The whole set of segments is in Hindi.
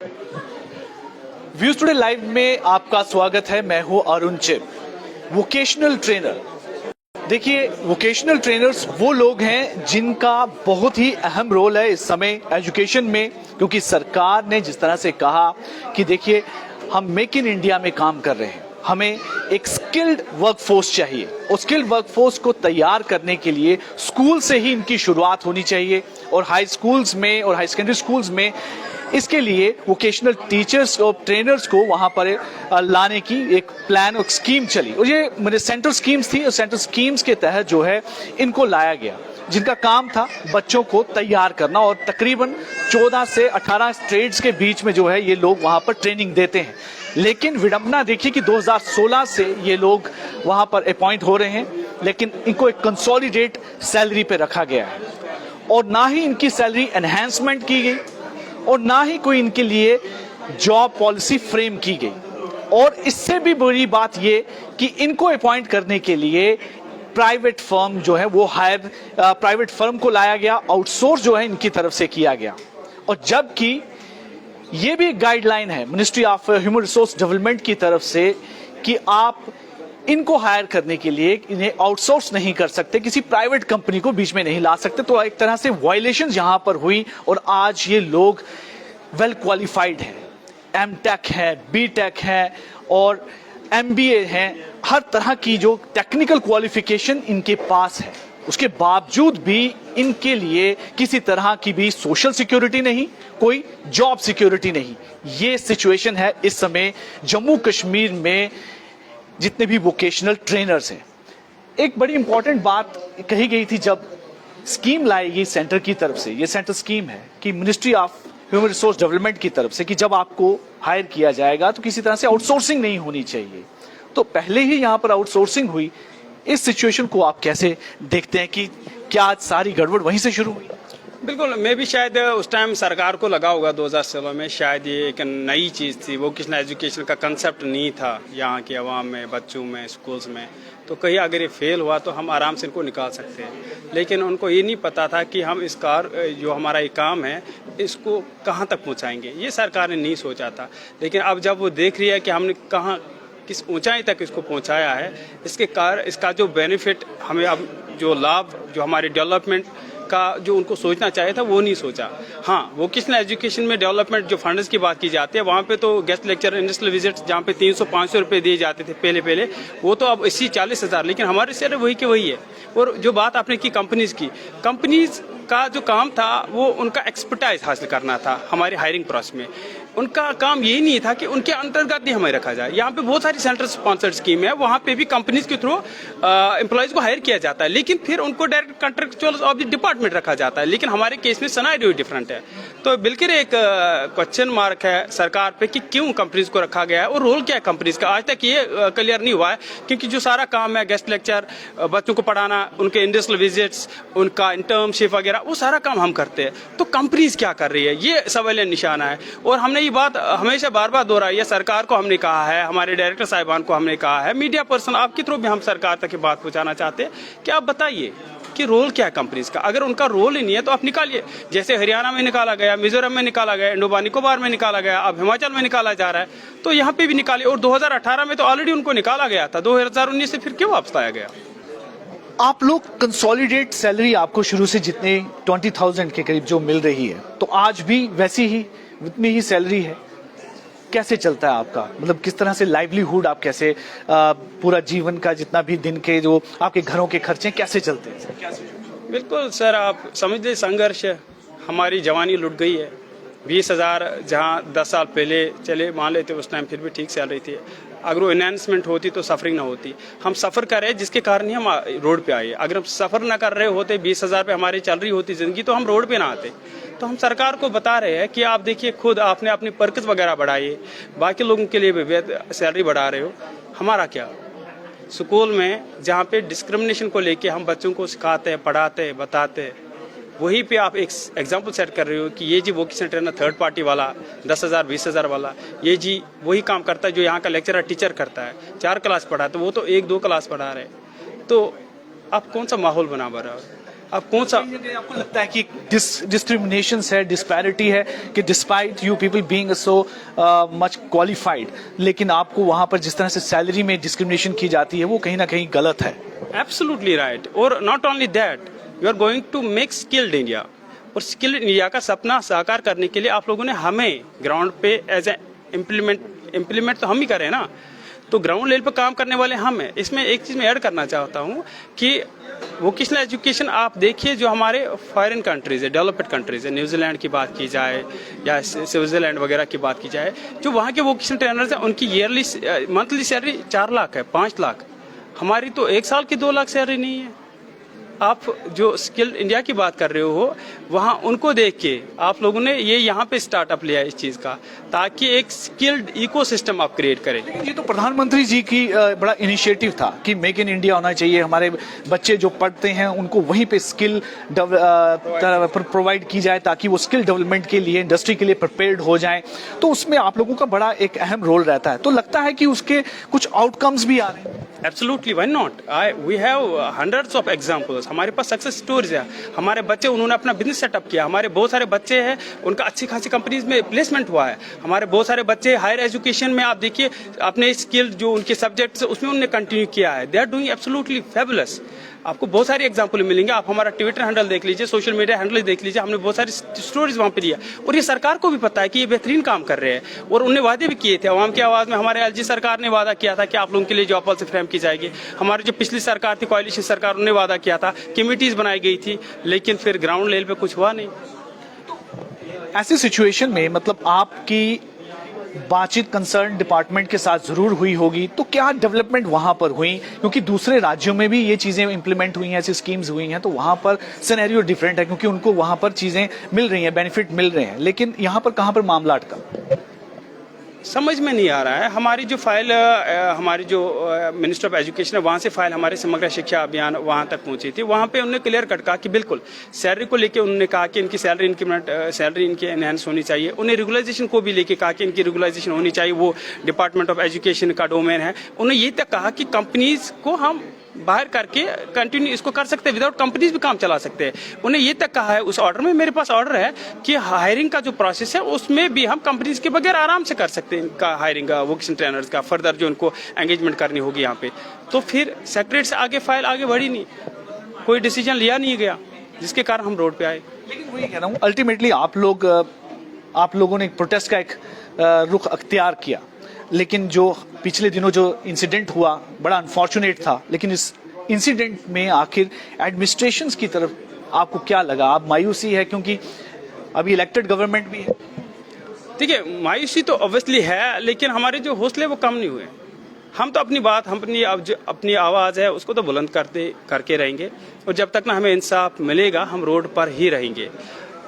व्यूज टुडे लाइव में आपका स्वागत है। मैं हूं अरुण चिप। वोकेशनल ट्रेनर, देखिए वोकेशनल ट्रेनर्स वो लोग हैं जिनका बहुत ही अहम रोल है इस समय एजुकेशन में, क्योंकि सरकार ने जिस तरह से कहा कि देखिए हम मेक इन इंडिया में काम कर रहे हैं, हमें एक स्किल्ड वर्कफोर्स चाहिए और स्किल्ड वर्कफोर्स को तैयार करने के लिए स्कूल से ही इनकी शुरुआत होनी चाहिए और हाई स्कूल्स में और हाई सेकेंडरी स्कूल्स में इसके लिए वोकेशनल टीचर्स और ट्रेनर्स को वहां पर लाने की एक प्लान और स्कीम चली और ये मेरे सेंट्रल स्कीम्स थी और सेंट्रल स्कीम्स के तहत जो है इनको लाया गया, जिनका काम था बच्चों को तैयार करना और तकरीबन 14 से 18 ट्रेड्स के बीच में जो है ये लोग वहां पर ट्रेनिंग देते हैं। लेकिन विडंबना देखिए कि 2016 से ये लोग वहां पर अपॉइंट हो रहे हैं, लेकिन इनको एक कंसोलिडेट सैलरी पे रखा गया है और ना ही इनकी सैलरी एनहेंसमेंट की गई और ना ही कोई इनके लिए जॉब पॉलिसी फ्रेम की गई। और इससे भी बड़ी बात ये कि इनको अपॉइंट करने के लिए प्राइवेट फर्म जो है वो प्राइवेट फर्म को लाया गया, आउटसोर्स जो है इनकी तरफ से किया गया। और जबकि ये भी एक गाइडलाइन है ministry of human resource development की तरफ से कि आप इनको हायर करने के लिए इन्हें आउटसोर्स नहीं कर सकते, किसी प्राइवेट कंपनी को बीच में नहीं ला सकते। तो एक तरह से वायलेशन यहां पर हुई और आज ये लोग वेल क्वालिफाइड हैं, एमटेक है, बीटेक है और एमबीए है, हर तरह की जो टेक्निकल क्वालिफिकेशन इनके पास है, उसके बावजूद भी इनके लिए किसी तरह की भी सोशल सिक्योरिटी नहीं, कोई जॉब सिक्योरिटी नहीं। ये सिचुएशन है इस समय जम्मू कश्मीर में जितने भी वोकेशनल ट्रेनर्स हैं। एक बड़ी इंपॉर्टेंट बात कही गई थी जब स्कीम लाई गई सेंटर की तरफ से, ये सेंटर स्कीम है कि ministry of human resource development की तरफ से कि जब आपको हायर किया जाएगा तो किसी तरह से आउटसोर्सिंग नहीं होनी चाहिए। तो पहले ही यहां पर आउटसोर्सिंग हुई। इस सिचुएशन को आप कैसे देखते हैं कि क्या आज सारी गड़बड़ वहीं से शुरू हुई? बिल्कुल, मैं भी शायद उस टाइम सरकार को लगा होगा 2016 में, शायद ये एक नई चीज़ थी, वोकेशनल एजुकेशन का कंसेप्ट नहीं था यहाँ के अवाम में, बच्चों में, स्कूल्स में। तो कहीं अगर ये फेल हुआ तो हम आराम से इनको निकाल सकते हैं, लेकिन उनको ये नहीं पता था कि हम इस जो हमारा ये काम है इसको कहाँ तक पहुँचाएंगे, ये सरकार ने नहीं सोचा था। लेकिन अब जब वो देख रही है कि हमने कहाँ किस ऊंचाई तक इसको पहुँचाया है, इसका जो बेनिफिट हमें अब जो लाभ जो हमारे डेवलपमेंट का जो उनको सोचना चाहिए था वो नहीं सोचा। हाँ, वोकेशनल एजुकेशन में डेवलपमेंट जो फंड्स की बात की जाती है वहाँ पे तो गेस्ट लेक्चर, इंडस्ट्रियल विजिट जहाँ पे 300-500 रुपये दिए जाते थे पहले, वो तो अब 80-40 हज़ार, लेकिन हमारे शहर वही के वही है। और जो बात आपने की कंपनीज का जो काम था वो उनका एक्सपर्टाइज हासिल करना था हमारे हायरिंग प्रोसेस में। उनका काम यही नहीं था कि उनके अंतर्गत ही हमें रखा जाए। यहाँ पे बहुत सारी सेंट्रल स्पॉन्सर्ड स्कीम है, वहाँ पे भी कंपनीज के थ्रू एम्प्लॉयज को हायर किया जाता है, लेकिन फिर उनको direct contractual of the department रखा जाता है। लेकिन हमारे केस में सिनेरियो डिफरेंट है। तो बिल्कुल एक क्वेश्चन मार्क है सरकार पे कि क्यों कंपनीज को रखा गया है और रोल क्या है कंपनीज का। आज तक ये क्लियर नहीं हुआ है, क्योंकि जो सारा काम है गेस्ट लेक्चर, बच्चों को पढ़ाना, उनके इंडस्ट्रियल विजिट्स, उनका इंटर्नशिप वगैरह, वो सारा काम हम करते हैं। तो कंपनीज क्या कर रही है, ये सवाल निशाना है। और हमने ये बात हमेशा बार बार दोहराई है, सरकार को हमने कहा है, हमारे डायरेक्टर साहिबान को हमने कहा है, मीडिया पर्सन आपके थ्रू भी हम सरकार तक ये बात पहुंचाना चाहते हैं कि आप बताइए कि रोल क्या है कंपनीज का। अगर उनका रोल ही नहीं है तो आप निकालिए। जैसे हरियाणा में निकाला गया, मिजोरम में निकाला गया, अंडमान निकोबार में निकाला गया, अब हिमाचल में निकाला जा रहा है, तो यहाँ पे भी निकालिए। और 2018 में तो ऑलरेडी उनको निकाला गया था, 2019 से फिर क्यों वापस लाया गया? आप लोग कंसोलिडेट सैलरी आपको शुरू से जितने 20,000 के करीब जो मिल रही है, तो आज भी वैसी ही उतनी ही सैलरी है। कैसे चलता है आपका, मतलब किस तरह से लाइवलीहुड, आप कैसे पूरा जीवन का जितना भी दिन के जो आपके घरों के खर्चे कैसे चलते हैं? बिल्कुल सर, आप समझ लीजिए संघर्ष है। हमारी जवानी लुट गई है। 20,000 जहाँ 10 साल पहले चले मान लेते उस टाइम फिर भी ठीक सैलरी थी। अगर वो एनहांसमेंट होती तो सफरिंग ना होती। हम सफ़र कर रहे हैं जिसके कारण ही हम रोड पे आए। अगर हम सफ़र ना कर रहे होते, 20,000 पे हमारी चल रही होती ज़िंदगी, तो हम रोड पे ना आते। तो हम सरकार को बता रहे हैं कि आप देखिए, खुद आपने अपनी परक्स वगैरह बढ़ाइए, बाकी लोगों के लिए भी सैलरी बढ़ा रहे हो, हमारा क्या? स्कूल में जहाँ पे डिस्क्रिमिनेशन को लेके हम बच्चों को सिखाते हैं, पढ़ाते हैं, बताते हैं, वहीं पे आप एक एग्जाम्पल सेट कर रहे हो कि ये जी वोकेशनल ट्रेनर थर्ड पार्टी वाला 10,000 20,000 वाला, ये जी वही काम करता है जो यहाँ का लेक्चरर टीचर करता है। 4 क्लास पढ़ा तो वो तो 1-2 क्लास पढ़ा रहे। तो आप कौन सा माहौल बना रहे हो? अब कौन सा आपको लगता है कि डिस्क्रिमिनेशन है, डिस्पैरिटी है कि despite you people being so much qualified, लेकिन आपको वहां पर जिस तरह से सैलरी में डिस्क्रिमिनेशन की जाती है वो कहीं ना कहीं गलत है? Absolutely right. और not only that, you are going to make skilled India, और स्किल्ड इंडिया का सपना साकार करने के लिए आप लोगों ने हमें ग्राउंड पे एज ए इम्प्लीमेंट तो हम ही करें ना, तो ग्राउंड लेवल पे काम करने वाले हम हैं। इसमें एक चीज़ मैं ऐड करना चाहता हूँ कि वोकेशनल एजुकेशन आप देखिए, जो हमारे फॉरेन कंट्रीज है, डेवलप्ड कंट्रीज है, न्यूजीलैंड की बात की जाए या स्विट्जरलैंड वगैरह की बात की जाए, जो वहाँ के वोकेशनल ट्रेनर्स हैं उनकी ईयरली मंथली सैलरी 4 लाख है, 5 लाख। हमारी तो 1 साल की 2 लाख सैलरी नहीं है। आप जो स्किल्ड इंडिया की बात कर रहे हो, वहाँ उनको देख के आप लोगों ने ये यहाँ पे स्टार्टअप लिया है इस चीज़ का, ताकि एक स्किल्ड इकोसिस्टम आप क्रिएट करें। ये तो प्रधानमंत्री जी की बड़ा इनिशिएटिव था कि मेक इन इंडिया होना चाहिए, हमारे बच्चे जो पढ़ते हैं उनको वहीं पे स्किल प्रोवाइड की जाए ताकि वो स्किल डेवलपमेंट के लिए, इंडस्ट्री के लिए प्रिपेयर्ड हो जाएं। तो उसमें आप लोगों का बड़ा एक अहम रोल रहता है। तो लगता है कि उसके कुछ आउटकम्स भी आ रहे हैं? Absolutely, why not? We have hundreds of examples. हमारे पास सक्सेस स्टोरीज है। हमारे बच्चे, उन्होंने अपना बिजनेस सेटअप किया। हमारे बहुत सारे बच्चे हैं, उनका अच्छी खासी कंपनीज में प्लेसमेंट हुआ है। हमारे बहुत सारे बच्चे हायर एजुकेशन में, आप देखिए, अपने स्किल जो उनके सब्जेक्ट्स उसमें उन्होंने कंटिन्यू किया है। They are doing absolutely fabulous. आपको बहुत सारे एग्जाम्पल मिलेंगे। आप हमारा ट्विटर हैंडल देख लीजिए, सोशल मीडिया हैंडल देख लीजिए, हमने बहुत सारी स्टोरीज वहाँ पे दिया। और ये सरकार को भी पता है कि ये बेहतरीन काम कर रहे हैं, और उन्होंने वादे भी किए थे। आवाम की आवाज़ में हमारे एलजी सरकार ने वादा किया था कि आप लोगों के लिए जॉब पॉलिसी फ्रेम की जाएगी। हमारी जो पिछली सरकार थी, कोalition सरकार, उन्होंने वादा किया था, कमेटीज बनाई गई थी, लेकिन फिर ग्राउंड लेवल पे कुछ हुआ नहीं। ऐसी सिचुएशन में मतलब आपकी बातचीत कंसर्न डिपार्टमेंट के साथ जरूर हुई होगी, तो क्या डेवलपमेंट वहां पर हुई? क्योंकि दूसरे राज्यों में भी ये चीजें इंप्लीमेंट हुई हैं, ऐसी स्कीम्स हुई हैं, तो वहां पर सिनेरियो डिफरेंट है क्योंकि उनको वहां पर चीजें मिल रही हैं, बेनिफिट मिल रहे हैं, लेकिन यहाँ पर कहां पर मामला अटका? समझ में नहीं आ रहा है। हमारी जो फाइल, हमारी जो मिनिस्टर ऑफ एजुकेशन है, वहाँ से फाइल हमारे समग्र शिक्षा अभियान वहाँ तक पहुँची थी। वहाँ पे उन्होंने क्लियर कट कहा कि बिल्कुल सैलरी को लेके उन्होंने कहा कि इनकी सैलरी इंक्रीमेंट, सैलरी इनकी एनहेंस होनी चाहिए। उन्हें रेगुलाइजेशन को भी लेके कहा कि इनकी रेगुलाइजेशन होनी चाहिए, वो डिपार्टमेंट ऑफ एजुकेशन का डोमेन है। उन्होंने ये तक कहा कि कंपनीज को हम बाहर करके कंटिन्यू इसको कर सकते हैं, विदाउट कंपनीज भी काम चला सकते हैं। उन्हें ये तक कहा है उस ऑर्डर में, मेरे पास ऑर्डर है, कि हायरिंग का जो प्रोसेस है उसमें भी हम कंपनीज के बगैर आराम से कर सकते हैं इनका हायरिंग, वोकेशनल ट्रेनर्स का फर्दर जो उनको एंगेजमेंट करनी होगी यहाँ पे। तो फिर सेक्रेटरी से आगे फाइल आगे बढ़ी नहीं, कोई डिसीजन लिया नहीं गया, जिसके कारण हम रोड पे आए। लेकिन वही कह रहा हूँ, अल्टीमेटली आप लोगों ने एक प्रोटेस्ट का एक रुख अख्तियार किया, लेकिन जो पिछले दिनों जो इंसिडेंट हुआ बड़ा अनफॉर्चुनेट था, लेकिन इस इंसिडेंट में आखिर एडमिनिस्ट्रेशंस की तरफ आपको क्या लगा? आप मायूसी है क्योंकि अभी इलेक्टेड गवर्नमेंट भी है? देखिए, मायूसी तो ऑब्वियसली है, लेकिन हमारे जो हौसले वो कम नहीं हुए। हम तो अपनी बात, हम अपनी आवाज़ है उसको तो बुलंद करके रहेंगे, और जब तक ना हमें इंसाफ मिलेगा हम रोड पर ही रहेंगे।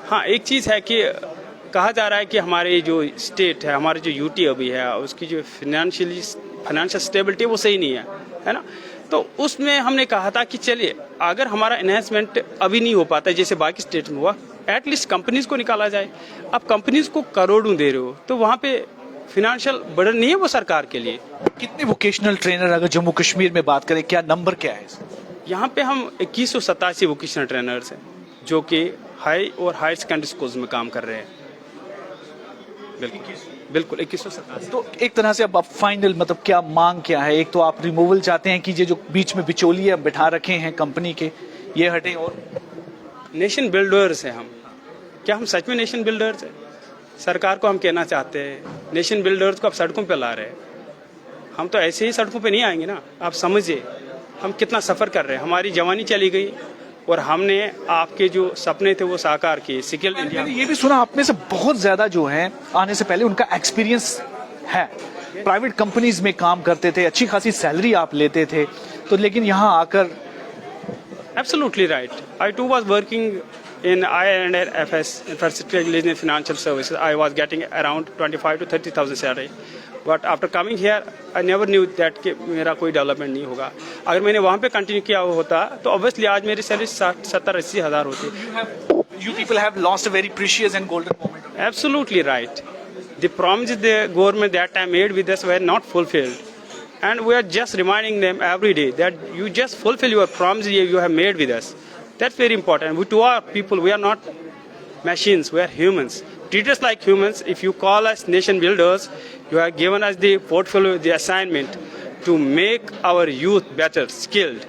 हाँ, एक चीज़ है कि कहा जा रहा है कि हमारे जो स्टेट है, हमारे जो यूटी अभी है, उसकी जो फाइनेंशियल स्टेबिलिटी वो सही नहीं है ना। तो उसमें हमने कहा था कि चलिए, अगर हमारा एनहेंसमेंट अभी नहीं हो पाता है जैसे बाकी स्टेट में हुआ, एटलीस्ट कंपनीज को निकाला जाए। अब कंपनीज को करोड़ों दे रहे हो, तो वहाँ पे फिनेंशियल बर्डन नहीं है वो सरकार के लिए। कितने वोकेशनल ट्रेनर अगर जम्मू कश्मीर में बात करें, क्या नंबर क्या है? यहाँ पे हम 2187 वोकेशनल ट्रेनर्स हैं जो कि हाई और हायर सेकेंडरी स्कूल्स में काम कर रहे हैं। बिल्कुल 2187। तो एक तरह से अब फाइनल मतलब क्या मांग क्या है? एक तो आप रिमूवल चाहते हैं कि ये जो बीच में बिचौलिए बिठा रखे हैं कंपनी के, ये हटे, और नेशन बिल्डर्स हैं हम। क्या हम सच में नेशन बिल्डर्स हैं? सरकार को हम कहना चाहते हैं नेशन बिल्डर्स को आप सड़कों पे ला रहे हैं। हम तो ऐसे ही सड़कों पे नहीं आएंगे ना। आप समझिए हम कितना सफ़र कर रहे हैं। हमारी जवानी चली गई और हमने आपके जो सपने थे वो साकार किए। स्किल्ड इंडिया, ये भी सुना आप में से बहुत ज्यादा जो है आने से पहले उनका एक्सपीरियंस है, प्राइवेट कंपनीज में काम करते थे, अच्छी खासी सैलरी आप लेते थे, तो लेकिन यहाँ आकर। Absolutely right. I too was working in INFS, Infrastructure Engineering Financial Services. I was getting around 25 to 30,000 salary. But after coming here, I never knew that कि मेरा कोई डेवलपमेंट नहीं होगा। अगर मैंने वहाँ पे कंटिन्यू किया होता तो ऑब्वियसली आज मेरी सैलरी 70-80 हज़ार होती। You people have lost a very precious and golden moment. Absolutely right. The promises the government that time made with us were not fulfilled. And we are just reminding them every day that you just fulfill your promises you have made with us. That's very important. To our people, we are not machines, we are humans. Treat us like humans. If you call us nation builders, you have given us the portfolio, the assignment to make our youth better, skilled.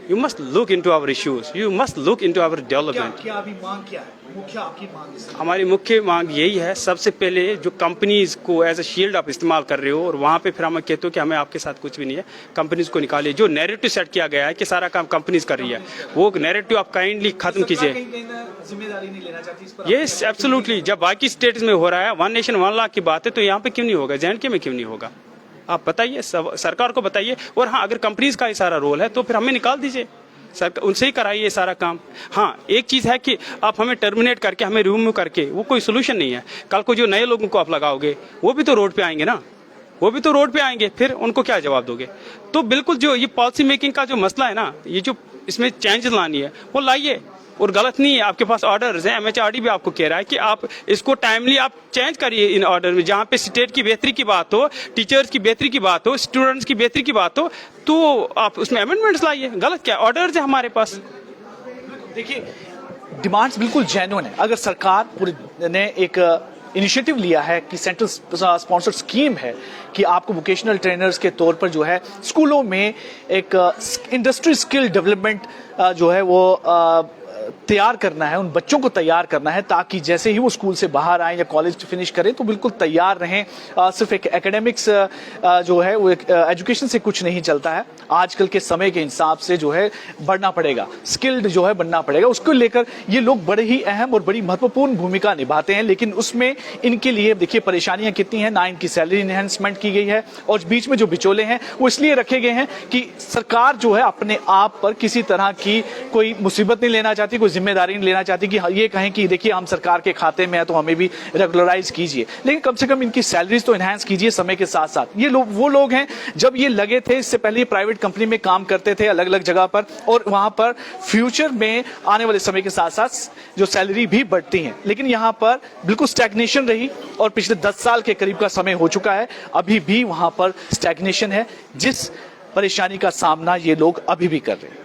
You must look into our issues. You must look into our development. क्या अभी मांग क्या है, मुख्य आपकी मांग इस हमारी मुख्य मांग यही है, सबसे पहले जो कंपनीज को एज अ शील्ड आप इस्तेमाल कर रहे हो और वहाँ पे फिर हम कहते हो कि हमें आपके साथ कुछ भी नहीं है, कंपनीज को निकालिए। जो नैरेटिव सेट किया गया है कि सारा काम कंपनीज कर रही है, वो नैरेटिव आप काइंडली खत्म कीजिए। जिम्मेदारी नहीं लेना चाहती इस पर? Yes, absolutely. जब बाकी स्टेट्स में हो रहा है 1 नेशन 1 लॉ की बात है, तो यहाँ पे क्यों नहीं होगा, JNK में क्यों नहीं होगा? आप बताइए, सरकार को बताइए। और हाँ, अगर कंपनीज का ही सारा रोल है तो फिर हमें निकाल दीजिए, उनसे ही कराइए सारा काम। हाँ, एक चीज़ है कि आप हमें टर्मिनेट करके, हमें रिमूव करके, वो कोई सोल्यूशन नहीं है। कल को जो नए लोगों को आप लगाओगे, वो भी तो रोड पे आएंगे ना, वो भी तो रोड पे आएंगे, फिर उनको क्या जवाब दोगे? तो बिल्कुल जो ये पॉलिसी मेकिंग का जो मसला है ना, ये जो इसमें चेंजेस लानी है, वो लाइए। और गलत नहीं है, आपके पास ऑर्डर्स हैं, MHRD भी आपको कह रहा है कि आप इसको टाइमली आप चेंज करिए इन ऑर्डर में। जहाँ पे स्टेट की बेहतरी की बात हो, टीचर्स की बेहतरी की बात हो, स्टूडेंट्स की बेहतरी की बात हो, तो आप उसमें अमेंडमेंट्स लाइए। गलत क्या, ऑर्डर्स है हमारे पास। देखिए, डिमांड्स बिल्कुल जेन्युइन है। अगर सरकार पूरे ने एक इनिशिएटिव लिया है कि सेंट्रल स्पॉन्सर्ड स्कीम है कि आपको वोकेशनल ट्रेनर्स के तौर पर जो है स्कूलों में एक इंडस्ट्री स्किल डेवलपमेंट जो है वो तैयार करना है, उन बच्चों को तैयार करना है, ताकि जैसे ही वो स्कूल से बाहर आए या कॉलेज फिनिश करें तो बिल्कुल तैयार रहें। सिर्फ एक एकेडमिक्स जो है वो एजुकेशन से कुछ नहीं चलता है। आजकल के समय के हिसाब से जो है बढ़ना पड़ेगा, स्किल्ड जो है बनना पड़ेगा। उसको लेकर ये लोग बड़े ही अहम और बड़ी महत्वपूर्ण भूमिका निभाते हैं, लेकिन उसमें इनके लिए देखिए परेशानियां कितनी हैं। ना इनकी सैलरी इनहेंसमेंट की गई है, और बीच में जो बिचौले हैं वो इसलिए रखे गए हैं कि सरकार जो है अपने आप पर किसी तरह की कोई मुसीबत नहीं लेना चाहती, कोई जिम्मेदारी नहीं लेना चाहती कि ये कहें कि देखिए हम सरकार के खाते में है तो हमें भी रेगुलराइज कीजिए, लेकिन कम से कम इनकी सैलरीज तो एनहांस कीजिए समय के साथ साथ। ये लोग वो लोग हैं, जब ये लगे थे इससे पहले ये प्राइवेट कंपनी में काम करते थे अलग अलग जगह पर, और वहां पर फ्यूचर में आने वाले समय के साथ साथ जो सैलरी भी बढ़ती है, लेकिन यहाँ पर बिल्कुल स्टैग्नेशन रही और पिछले 10 साल के करीब का समय हो चुका है, अभी भी वहां पर स्टैग्नेशन है, जिस परेशानी का सामना ये लोग अभी भी कर रहे हैं।